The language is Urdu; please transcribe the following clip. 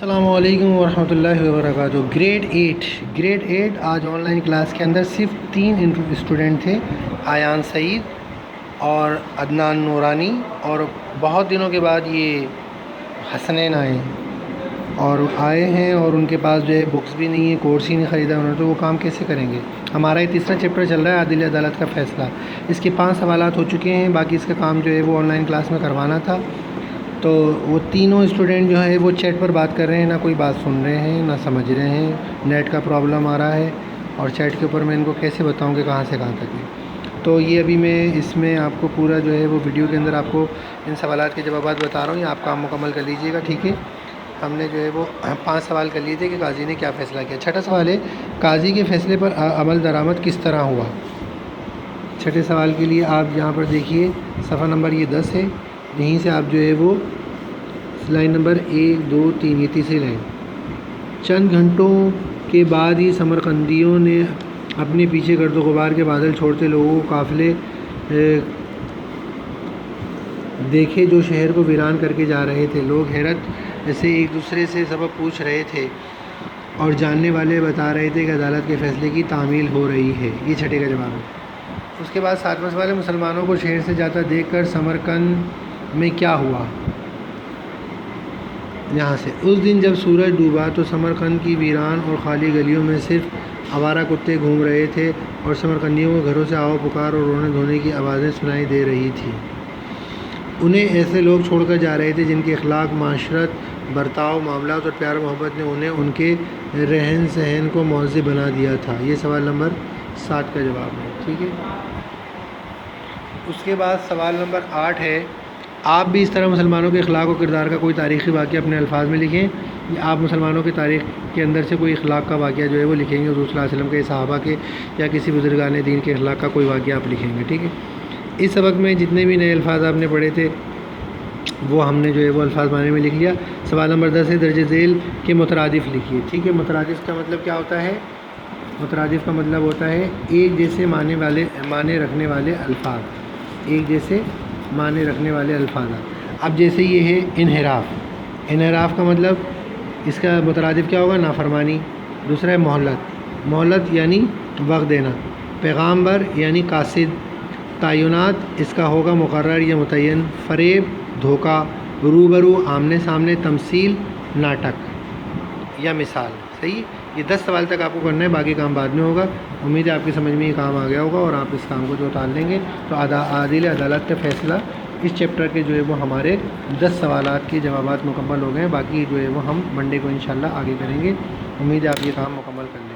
السلام علیکم ورحمۃ اللہ وبرکاتہ۔ گریڈ ایٹ آج آن لائن کلاس کے اندر صرف 3 اسٹوڈنٹ تھے، آیان سعید اور عدنان نورانی، اور بہت دنوں کے بعد یہ حسنین آئے ہیں اور ان کے پاس جو ہے بکس بھی نہیں ہے، کورس ہی نہیں خریدا انہوں نے، تو وہ کام کیسے کریں گے؟ ہمارا یہ تیسرا چیپٹر چل رہا ہے، عادل عدالت کا فیصلہ۔ اس کے 5 سوالات ہو چکے ہیں، باقی اس کا کام جو ہے وہ آن لائن کلاس میں کروانا تھا۔ تو وہ تینوں اسٹوڈنٹ جو ہے وہ چیٹ پر بات کر رہے ہیں، نہ کوئی بات سن رہے ہیں نہ سمجھ رہے ہیں، نیٹ کا پرابلم آ رہا ہے، اور چیٹ کے اوپر میں ان کو کیسے بتاؤں کہ کہاں سے کہاں تک ہے۔ تو یہ ابھی میں اس میں آپ کو پورا جو ہے وہ ویڈیو کے اندر آپ کو ان سوالات کے جوابات بتا رہا ہوں، یہ آپ کام مکمل کر لیجیے گا، ٹھیک ہے؟ ہم نے جو ہے وہ 5 سوال کر لیے تھے کہ قاضی نے کیا فیصلہ کیا۔ چھٹا سوال ہے، قاضی کے فیصلے پر عمل درآمد کس طرح ہوا؟ چھٹے سوال کے لیے آپ یہاں پر دیکھیے، صفحہ نمبر یہ 10 ہے، یہیں سے آپ جو ہے وہ لائن نمبر 1 2 3 یہ تیسری لائن۔ چند گھنٹوں کے بعد ہی سمرقندیوں نے اپنے پیچھے گرد و غبار کے بادل چھوڑتے لوگوں کو قافلے دیکھے جو شہر کو ویران کر کے جا رہے تھے۔ لوگ حیرت سے ایک دوسرے سے سبب پوچھ رہے تھے اور جاننے والے بتا رہے تھے کہ عدالت کے فیصلے کی تعمیل ہو رہی ہے۔ یہ چھٹے کا جواب ہے۔ اس کے بعد 7واں سوال ہے، مسلمانوں کو شہر سے جاتا دیکھ کر سمرقند میں کیا ہوا؟ یہاں سے، اس دن جب سورج ڈوبا تو سمرقند کی ویران اور خالی گلیوں میں صرف آوارہ کتے گھوم رہے تھے اور سمرقندیوں کو گھروں سے آو پکار اور رونے دھونے کی آوازیں سنائی دے رہی تھیں۔ انہیں ایسے لوگ چھوڑ کر جا رہے تھے جن کے اخلاق، معاشرت، برتاؤ، معاملات اور پیار و محبت نے انہیں ان کے رہن سہن کو مہذب بنا دیا تھا۔ یہ سوال نمبر 7 کا جواب ہے، ٹھیک ہے؟ اس کے بعد سوال نمبر 8 ہے، آپ بھی اس طرح مسلمانوں کے اخلاق و کردار کا کوئی تاریخی واقعہ اپنے الفاظ میں لکھیں۔ آپ مسلمانوں کی تاریخ کے اندر سے کوئی اخلاق کا واقعہ جو ہے وہ لکھیں گے، حضور صلی اللہ علیہ وسلم کے، صحابہ کے، یا کسی بزرگان دین کے اخلاق کا کوئی واقعہ آپ لکھیں گے، ٹھیک ہے؟ اس سبق میں جتنے بھی نئے الفاظ آپ نے پڑھے تھے وہ ہم نے جو ہے وہ الفاظ معنی میں لکھ لیا۔ سوال نمبر 10 ہے، درج ذیل کے مترادف لکھیے، ٹھیک ہے؟ مترادف کا مطلب کیا ہوتا ہے؟ مترادف کا مطلب ہوتا ہے ایک جیسے معنی رکھنے والے الفاظ، ایک جیسے معنی رکھنے والے الفاظ۔ اب جیسے یہ ہے انحراف کا مطلب، اس کا مترادف کیا ہوگا؟ نافرمانی۔ دوسرا ہے مہلت یعنی وقت دینا۔ پیغامبر یعنی قاصد۔ تعینات اس کا ہوگا مقرر یا متعین۔ فریب، دھوکہ۔ روبرو آمنے سامنے۔ تمثیل، ناٹک یا مثال۔ صحیح؟ یہ 10 سوال تک آپ کو کرنا ہے، باقی کام بعد میں ہوگا۔ امید ہے آپ کی سمجھ میں یہ کام آ گیا ہوگا اور آپ اس کام کو جو اتار لیں گے تو عادل عدالت کا فیصلہ اس چیپٹر کے جو ہے وہ ہمارے 10 سوالات کے جوابات مکمل ہو گئے ہیں، باقی جو ہے وہ ہم منڈے کو انشاءاللہ آگے کریں گے۔ امید ہے آپ یہ کام مکمل کر لیں گے۔